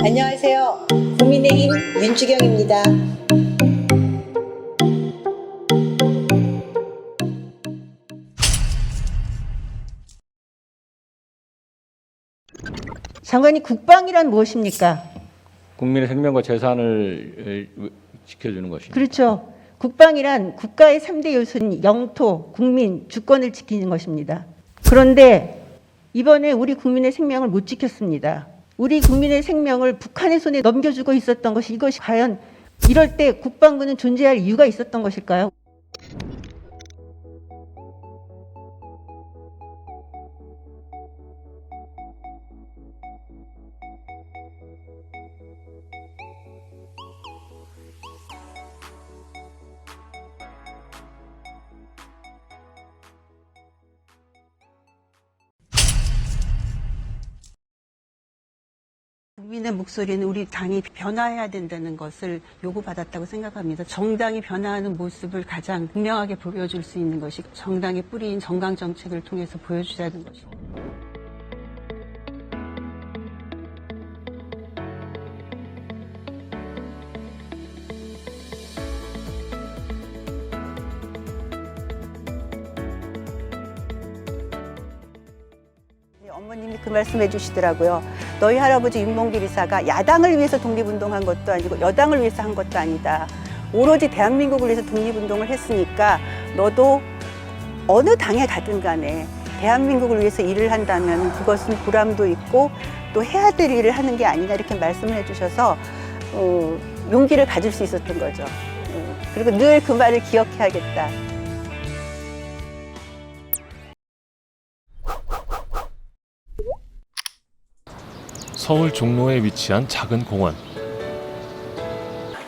안녕하세요. 국민의힘 윤주경입니다. 장관님, 국방이란 무엇입니까? 국민의 생명과 재산을 지켜주는 것입니다. 그렇죠. 국방이란 국가의 3대 요소인 영토, 국민, 주권을 지키는 것입니다. 그런데 이번에 우리 국민의 생명을 못 지켰습니다. 우리 국민의 생명을 북한의 손에 넘겨주고 있었던 것이 이것이 과연 이럴 때 국방부는 존재할 이유가 있었던 것일까요? 국민의 목소리는 우리 당이 변화해야 된다는 것을 요구받았다고 생각합니다. 정당이 변화하는 모습을 가장 분명하게 보여줄 수 있는 것이 정당의 뿌리인 정강정책을 통해서 보여주자는 것입니다. 어머님이 그 말씀해 주시더라고요. 너희 할아버지 윤봉길 이사가 야당을 위해서 독립운동한 것도 아니고 여당을 위해서 한 것도 아니다. 오로지 대한민국을 위해서 독립운동을 했으니까 너도 어느 당에 가든 간에 대한민국을 위해서 일을 한다면 그것은 보람도 있고 또 해야 될 일을 하는 게 아니냐 이렇게 말씀을 해주셔서 용기를 가질 수 있었던 거죠. 그리고 늘 그 말을 기억해야겠다. 서울 종로에 위치한 작은 공원.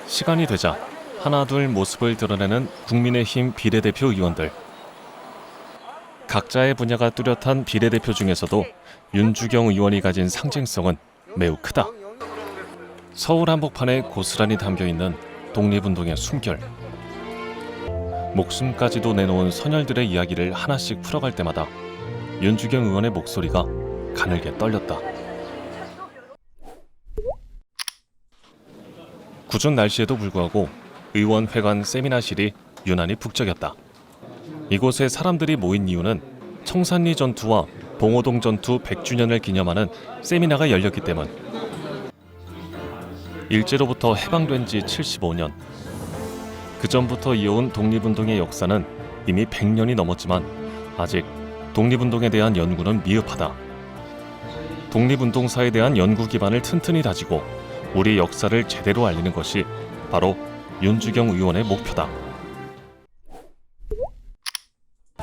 시간이 되자 하나둘 모습을 드러내는 국민의힘 비례대표 의원들. 각자의 분야가 뚜렷한 비례대표 중에서도 윤주경 의원이 가진 상징성은 매우 크다. 서울 한복판에 고스란히 담겨있는 독립운동의 숨결. 목숨까지도 내놓은 선열들의 이야기를 하나씩 풀어갈 때마다 윤주경 의원의 목소리가 가늘게 떨렸다. 궂은 날씨에도 불구하고 의원회관 세미나실이 유난히 북적였다. 이곳에 사람들이 모인 이유는 청산리 전투와 봉오동 전투 100주년을 기념하는 세미나가 열렸기 때문. 일제로부터 해방된 지 75년. 그 전부터 이어온 독립운동의 역사는 이미 100년이 넘었지만 아직 독립운동에 대한 연구는 미흡하다. 독립운동사에 대한 연구 기반을 튼튼히 다지고 우리 역사를 제대로 알리는 것이 바로 윤주경 의원의 목표다.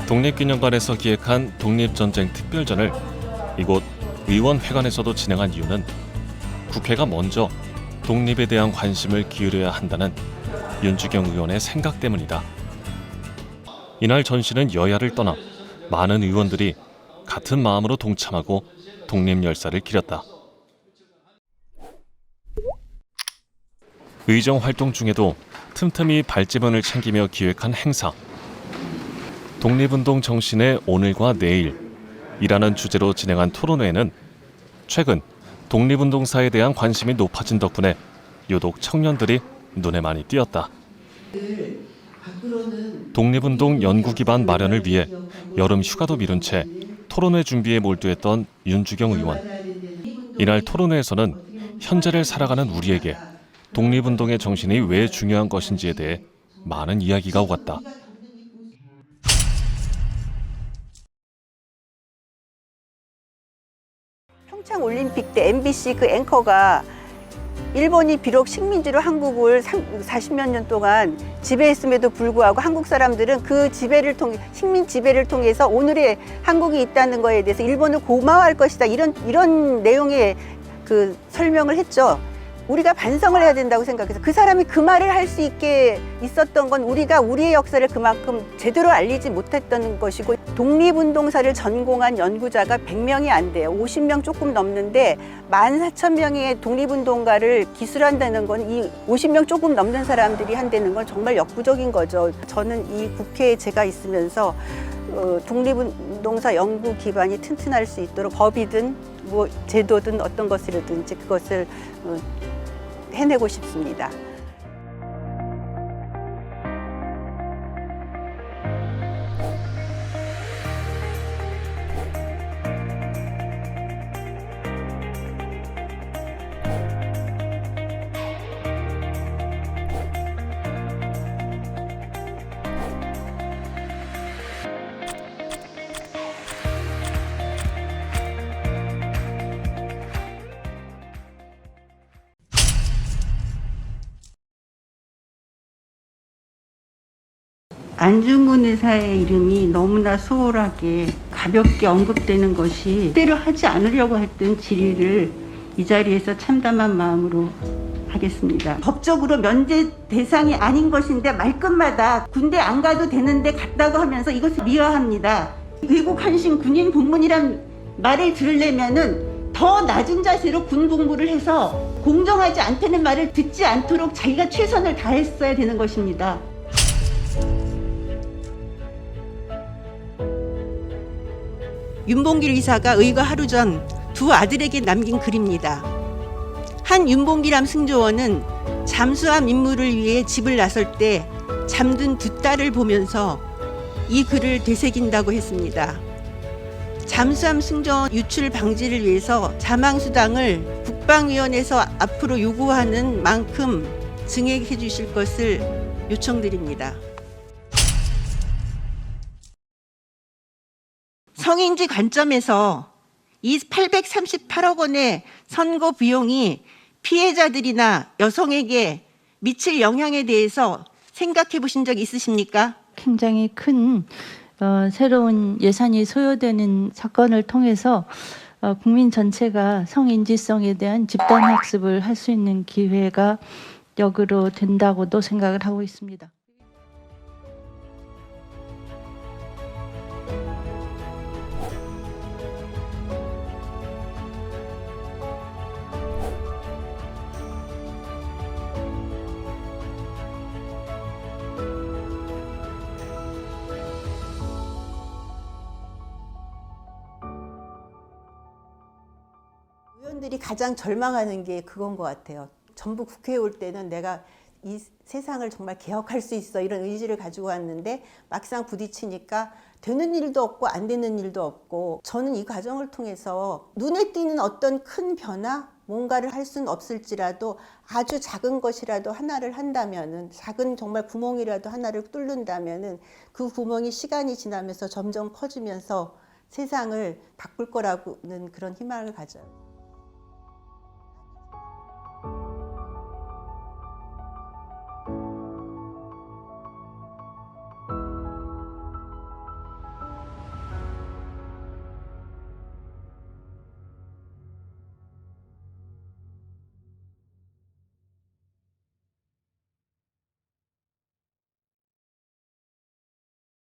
독립기념관에서 기획한 독립전쟁 특별전을 이곳 의원회관에서도 진행한 이유는 국회가 먼저 독립에 대한 관심을 기울여야 한다는 윤주경 의원의 생각 때문이다. 이날 전시는 여야를 떠나 많은 의원들이 같은 마음으로 동참하고 독립열사를 기렸다. 의정 활동 중에도 틈틈이 발제문을 챙기며 기획한 행사. 독립운동 정신의 오늘과 내일이라는 주제로 진행한 토론회에는 최근 독립운동사에 대한 관심이 높아진 덕분에 유독 청년들이 눈에 많이 띄었다. 독립운동 연구 기반 마련을 위해 여름 휴가도 미룬 채 토론회 준비에 몰두했던 윤주경 의원. 이날 토론회에서는 현재를 살아가는 우리에게 독립운동의 정신이 왜 중요한 것인지에 대해 많은 이야기가 오갔다. 평창올림픽 때 MBC 그 앵커가 일본이 비록 식민지로 한국을 40몇 년 동안 지배했음에도 불구하고 한국 사람들은 그 지배를 통해 식민 지배를 통해서 오늘의 한국이 있다는 거에 대해서 일본을 고마워할 것이다 이런 내용의 그 설명을 했죠. 우리가 반성을 해야 된다고 생각해서 그 사람이 그 말을 할 수 있게 있었던 건 우리가 우리의 역사를 그만큼 제대로 알리지 못했던 것이고 독립운동사를 전공한 연구자가 100명이 안 돼요. 50명 조금 넘는데 14,000명의 독립운동가를 기술한다는 건 이 50명 조금 넘는 사람들이 한다는 건 정말 역부족인 거죠. 저는 이 국회에 제가 있으면서 독립운동사 연구 기반이 튼튼할 수 있도록 법이든 뭐 제도든 어떤 것이든지 그것을 해내고 싶습니다. 안중근 의사의 이름이 너무나 소홀하게 가볍게 언급되는 것이 때로 하지 않으려고 했던 질의를 이 자리에서 참담한 마음으로 하겠습니다. 법적으로 면제 대상이 아닌 것인데 말끝마다 군대 안 가도 되는데 갔다고 하면서 이것을 미화합니다. 외국 한신 군인 복문이란 말을 들으려면은 더 낮은 자세로 군 복무를 해서 공정하지 않다는 말을 듣지 않도록 자기가 최선을 다했어야 되는 것입니다. 윤봉길 의사가 의거 하루 전 두 아들에게 남긴 글입니다. 한 윤봉길함 승조원은 잠수함 임무를 위해 집을 나설 때 잠든 두 딸을 보면서 이 글을 되새긴다고 했습니다. 잠수함 승조원 유출 방지를 위해서 자망수당을 국방위원회에서 앞으로 요구하는 만큼 증액해 주실 것을 요청드립니다. 성인지 관점에서 이 838억 원의 선거 비용이 피해자들이나 여성에게 미칠 영향에 대해서 생각해 보신 적 있으십니까? 굉장히 큰 새로운 예산이 소요되는 사건을 통해서 국민 전체가 성인지성에 대한 집단 학습을 할 수 있는 기회가 역으로 된다고도 생각을 하고 있습니다. 의원들이 가장 절망하는 게 그건 것 같아요. 전부 국회에 올 때는 내가 이 세상을 정말 개혁할 수 있어 이런 의지를 가지고 왔는데 막상 부딪히니까 되는 일도 없고 안 되는 일도 없고, 저는 이 과정을 통해서 눈에 띄는 어떤 큰 변화, 뭔가를 할 수는 없을지라도 아주 작은 것이라도 하나를 한다면은, 작은 정말 구멍이라도 하나를 뚫는다면은 그 구멍이 시간이 지나면서 점점 커지면서 세상을 바꿀 거라고는 그런 희망을 가져요.